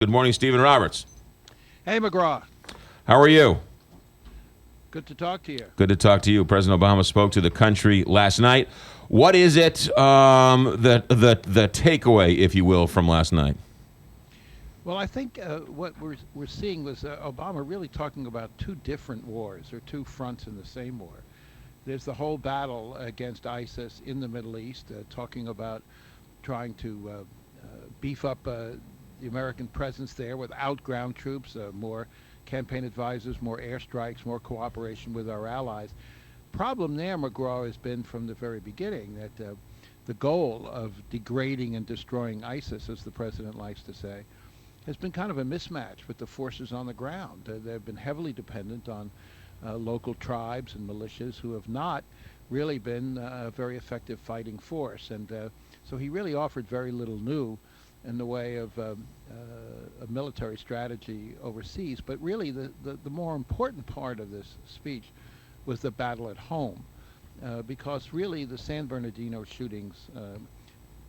Good morning, Stephen Roberts. Hey, McGraw. How are you? Good to talk to you. Good to talk to you. President Obama spoke to the country last night. What is it, the takeaway, if you will, from last night? Well, I think what we're seeing was Obama really talking about two different wars, or two fronts in the same war. There's the whole battle against ISIS in the Middle East, talking about trying to beef up the American presence there without ground troops, more campaign advisors, more airstrikes, more cooperation with our allies. Problem there, McGraw, has been from the very beginning that the goal of degrading and destroying ISIS, as the president likes to say, has been kind of a mismatch with the forces on the ground. They've been heavily dependent on local tribes and militias who have not really been a very effective fighting force. And so he really offered very little new in the way of a military strategy overseas. But really the more important part of this speech was the battle at home, because really the San Bernardino shootings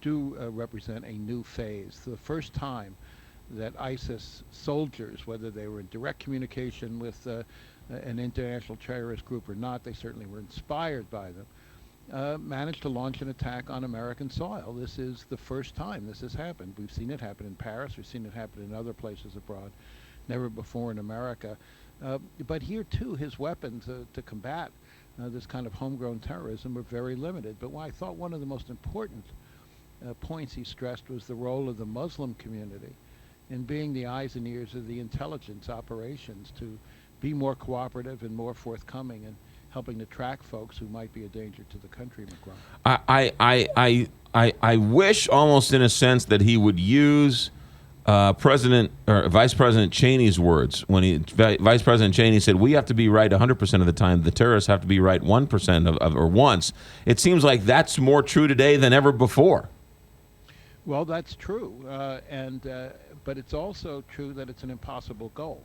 do represent a new phase. The first time that ISIS soldiers, whether they were in direct communication with an international terrorist group or not, they certainly were inspired by them, managed to launch an attack on American soil. This is the first time this has happened. We've seen it happen in Paris. We've seen it happen in other places abroad, never before in America. But here, too, his weapons to combat this kind of homegrown terrorism were very limited. But what I thought one of the most important points he stressed was the role of the Muslim community in being the eyes and ears of the intelligence operations to be more cooperative and more forthcoming and helping to track folks who might be a danger to the country, McGraw. I wish almost in a sense that he would use President or Vice President Cheney's words when Vice President Cheney said, we have to be right 100% of the time. The terrorists have to be right 1% or once. It seems like that's more true today than ever before. Well, that's true. But it's also true that it's an impossible goal.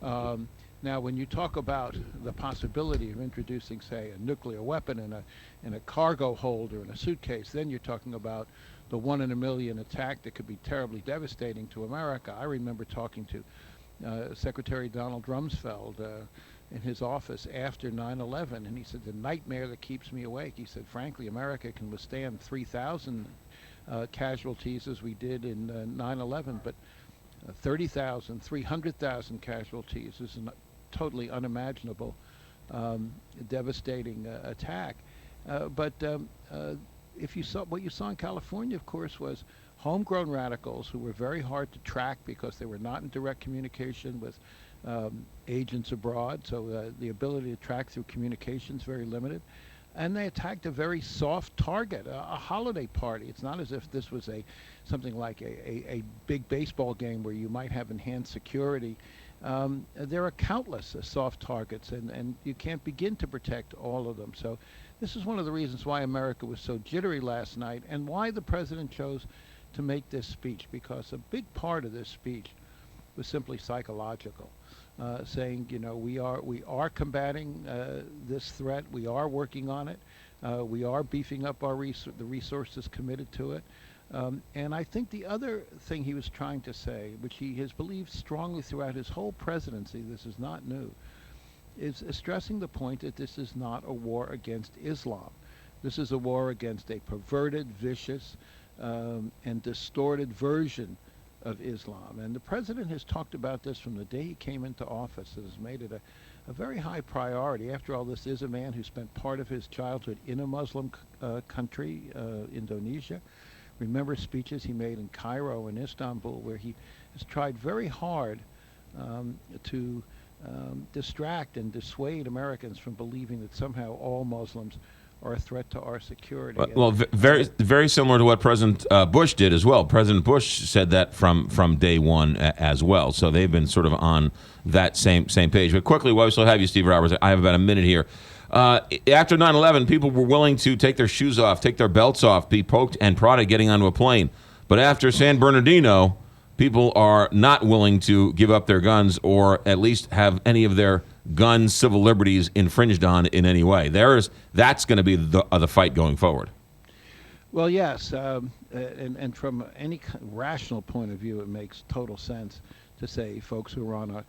Now, when you talk about the possibility of introducing, say, a nuclear weapon in a cargo hold or in a suitcase, then you're talking about the 1 in a million attack that could be terribly devastating to America. I remember talking to Secretary Donald Rumsfeld in his office after 9/11, and he said, the nightmare that keeps me awake, he said, frankly, America can withstand 3,000 casualties as we did in 9/11, but 30,000, 300,000 casualties is a totally unimaginable, devastating attack. But if you saw what you saw in California, of course, was homegrown radicals who were very hard to track because they were not in direct communication with agents abroad. So the ability to track through communications very limited. And they attacked a very soft target, a holiday party. It's not as if this was something like a big baseball game where you might have enhanced security. There are countless soft targets, and you can't begin to protect all of them. So this is one of the reasons why America was so jittery last night and why the president chose to make this speech, because a big part of this speech was simply psychological. Saying, you know, we are combating this threat. We are working on it. We are beefing up the resources committed to it. And I think the other thing he was trying to say, which he has believed strongly throughout his whole presidency, this is not new, is stressing the point that this is not a war against Islam. This is a war against a perverted, vicious, and distorted version of Islam. And the president has talked about this from the day he came into office and has made it a very high priority. After all, this is a man who spent part of his childhood in a Muslim country, Indonesia. Remember speeches he made in Cairo and Istanbul, where he has tried very hard to distract and dissuade Americans from believing that somehow all Muslims are a threat to our security. Well, very, very similar to what President Bush did as well. President Bush said that from day one as well. So they've been sort of on that same page. But quickly, while we still have you, Steve Roberts, I have about a minute here. After 9/11, people were willing to take their shoes off, take their belts off, be poked and prodded getting onto a plane. But after San Bernardino, people are not willing to give up their guns or at least have any of their gun civil liberties infringed on in any way. That's going to be the fight going forward. Well, yes, and from any rational point of view, it makes total sense to say folks who are on a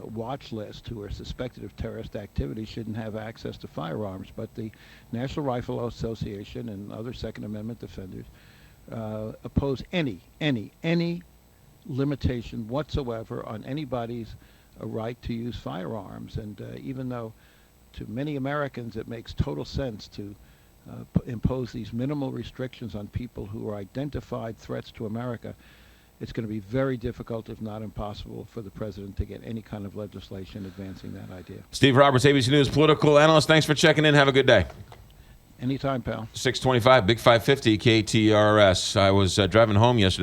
watch list who are suspected of terrorist activity shouldn't have access to firearms. But the National Rifle Association and other Second Amendment defenders oppose any limitation whatsoever on anybody's right to use firearms. And even though to many Americans it makes total sense to impose these minimal restrictions on people who are identified threats to America, it's going to be very difficult, if not impossible, for the president to get any kind of legislation advancing that idea. Steve Roberts, ABC News political analyst. Thanks for checking in. Have a good day. Anytime, pal. 625, Big 550, KTRS. I was driving home yesterday.